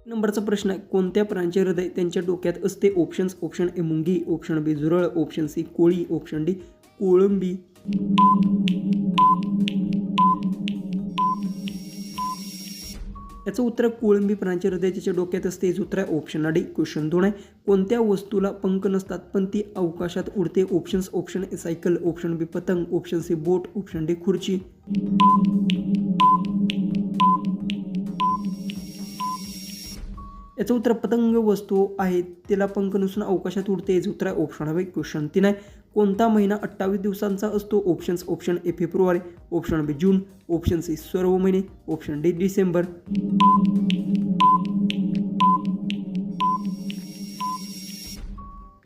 नंबरचा प्रश्न आहे, कोणत्या प्राण्याचे हृदय त्यांच्या डोक्यात असते? ऑप्शन्स: ऑप्शन ए मुंगी, ऑप्शन बी झुरळ, ऑप्शन सी कोळी, ऑप्शन डी कोळंबी. याचं उत्तर कोळंबी प्राण्याचे हृदय त्याच्या डोक्यात असते. याचं उत्तर आहे ऑप्शन डी. क्वेश्चन 2 आहे, कोणत्या वस्तूला पंख नसतात पण ती अवकाशात उडते? Options: option A cycle, option B पतंग, option C boat, option D खुर्ची. याचं उत्तर पतंग वस्तू आहे, तिला पंख नसून अवकाशात उडते. याचं उत्तर आहे ऑप्शन बी. क्वेश्चन 3 आहे, कोणता महिना 28 दिवसांचा असतो? ऑप्शन्स: ऑप्शन ए फेब्रुवारी, ऑप्शन बी जून, ऑप्शन सी सर्व महिने, ऑप्शन डी डिसेंबर.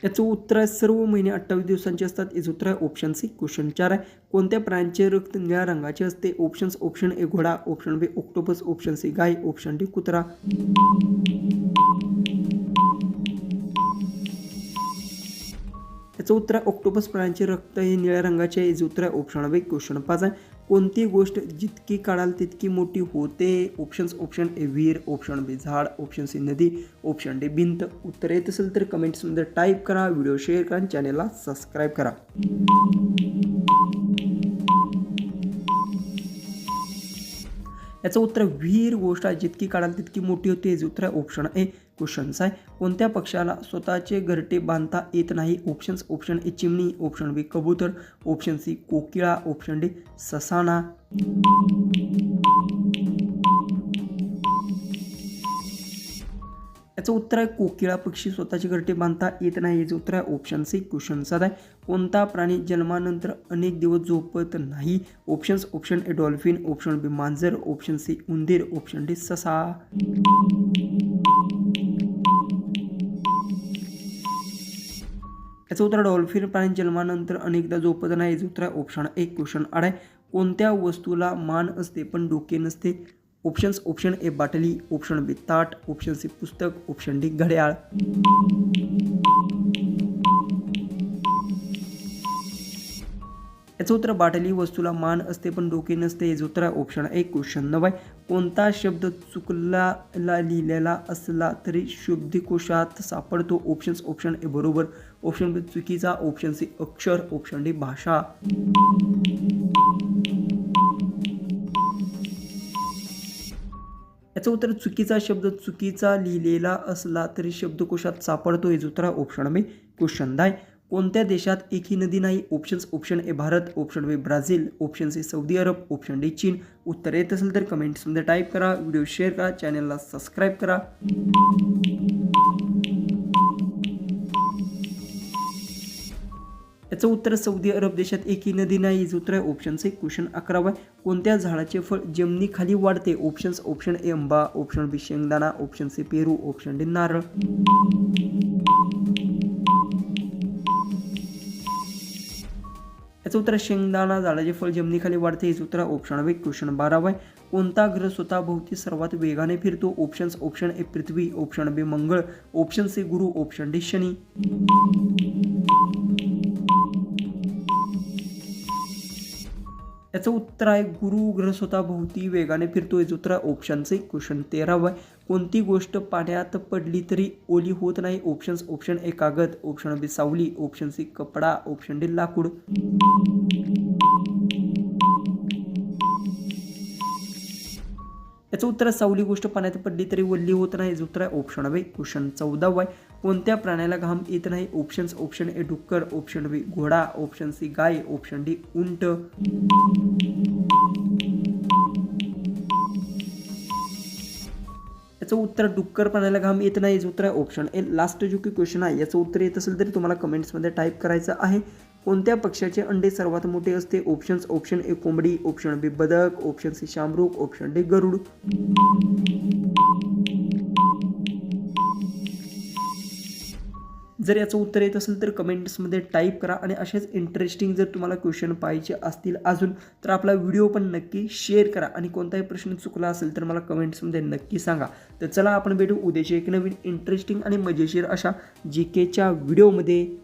याचं उत्तर आहे सर्व महिने 28 दिवसांचे असतात. याचं उत्तर आहे ऑप्शन सी. क्वेश्चन 4 आहे, कोणत्या प्राण्याचे रक्त निळ्या रंगाचे असते? ऑप्शन्स: ऑप्शन ए घोडा, ऑप्शन बी ऑक्टोपस, ऑप्शन सी गाय, ऑप्शन डी कुत्रा. याचं उत्तर आहे ऑक्टोपस प्राण्याचे रक्त हे निळ्या रंगाचे आहे. याचं उत्तर आहे ऑप्शन बी. क्वेश्चन 5 आहे, कोणती गोष्ट जितकी काढाल तितकी मोठी होते? ऑप्शन्स: ऑप्शन ए विहीर, ऑप्शन बी झाड, ऑप्शन सी नदी, ऑप्शन डी भिंत. उत्तर येत असेल तर कमेंट्समध्ये टाईप करा, व्हिडिओ शेअर करा, चॅनलला सबस्क्राईब करा. याचं उत्तर विहीर गोष्ट आहे, जितकी काढाल तितकी मोठी होते. याचं उत्तर आहे ऑप्शन ए. क्वेश्चन्स आहे, कोणत्या पक्षाला स्वतःचे घरटे बांधता येत नाही? ऑप्शन्स: ऑप्शन ए चिमणी, ऑप्शन बी कबूतर, ऑप्शन सी कोकिळा, ऑप्शन डी ससाना. याचं उत्तर आहे कोकिळा पक्षी स्वतःचे घरटे बांधता येत नाही. याचं उत्तर आहे ऑप्शन सी. क्वेश्चन 7 आहे, कोणता प्राणी जन्मानंतर अनेक दिवस झोपत नाही? Options: option A dolphin, option B मांजर, ऑप्शन सी उंदीर, ऑप्शन डी ससा. याचं उत्तर डॉल्फिन प्राणी जन्मानंतर अनेकदा झोपत नाही. याचं उत्तर आहे ऑप्शन ए. क्वेश्चन 8 आहे, कोणत्या वस्तूला मान असते पण डोके नसते? ऑप्शन्स: ऑप्शन ए बाटली, ऑप्शन बी ताट, ऑप्शन सी पुस्तक, ऑप्शन डी घड्याळ. याचं उत्तर बाटली वस्तूला मान असते पण डोके नसते. याचं उत्तर आहे ऑप्शन ए. क्वेश्चन 9 आहे, कोणता शब्द चुकला लिहिलेला असला तरी शब्दकोशात सापडतो? ऑप्शन्स: ऑप्शन ए बरोबर, ऑप्शन बी चुकीचा, ऑप्शन सी अक्षर, ऑप्शन डी भाषा. याचं उत्तर चुकीचा शब्द चुकीचा लिहिलेला असला तरी शब्दकोशात सापडतो. याचं उत्तर आहे ऑप्शन बी. क्वेश्चन 10, कोणत्या देशात एकही नदी नाही? Options: option A Bharat, option B Brazil, option C Saudi Arab, option D चीन. उत्तर येत असेल तर कमेंट्समध्ये टाईप करा, व्हिडिओ शेअर करा, चॅनलला सबस्क्राईब करा. याचं उत्तर सौदी अरब देशात एकही नदी नाही. याचं उत्तर आहे ऑप्शन सी. क्वेश्चन 11, कोणत्या झाडाचे फळ जमिनीखाली वाढते? ऑप्शन्स: ऑप्शन ए आंबा, ऑप्शन बी शेंगदाणा, ऑप्शन सी पेरू, ऑप्शन डी नारळ. याचं उत्तर शेंगदाणा झाडाचे फळ जमिनीखाली वाढते. याचं उत्तर ऑप्शन बी. क्वेश्चन 12, कोणता ग्रह स्वतःभोवती सर्वात वेगाने फिरतो? ऑप्शन्स: ऑप्शन ए पृथ्वी, ऑप्शन बी मंगळ, ऑप्शन सी गुरु, ऑप्शन डी शनी. याचं उत्तर आहे गुरु ग्रह स्वतःभोवती वेगाने फिरतो. याचं उत्तर आहे ऑप्शन सी. क्वेश्चन 13, कोणती गोष्ट पाण्यात पडली तरी ओली होत नाही? ऑप्शन्स: ऑप्शन ए कागद, ऑप्शन बी सावली, ऑप्शन सी कपडा, ऑप्शन डी लाकूड. याचं उत्तर सावली गोष्ट पाण्यात पडली तरी ओली होत नाही. याचं उत्तर आहे ऑप्शन बी. क्वेश्चन 14, कोणत्या प्राण्याला घाम येत नाही? ऑप्शन्स: ऑप्शन ए डुक्कर, ऑप्शन बी घोडा, ऑप्शन सी गाय, ऑप्शन डी उंट. याचं उत्तर डुक्कर प्राण्याला घाम येत नाही. याचं उत्तर आहे ऑप्शन ए. लास्ट जो की क्वेश्चन आहे याचं उत्तर येत असेल तरी तुम्हाला कमेंट्समध्ये टाईप करायचं आहे. कोणत्या पक्ष्याचे अंडे सर्वात मोठे असते? ऑप्शन्स: ऑप्शन ए कोंबडी, ऑप्शन बी बदक, ऑप्शन सी शामरुख, ऑप्शन डी गरुड. जर याचं उत्तर येत असेल तर कमेंट्समध्ये टाईप करा आणि असेच इंटरेस्टिंग जर तुम्हाला क्वेश्चन पाहिजे असतील अजून तर आपला व्हिडिओ पण नक्की शेअर करा आणि कोणताही प्रश्न चुकला असेल तर मला कमेंट्समध्ये नक्की सांगा. तर चला आपण भेटू उद्याच्या एक नवीन इंटरेस्टिंग आणि मजेशीर अशा जीकेच्या व्हिडिओमध्ये.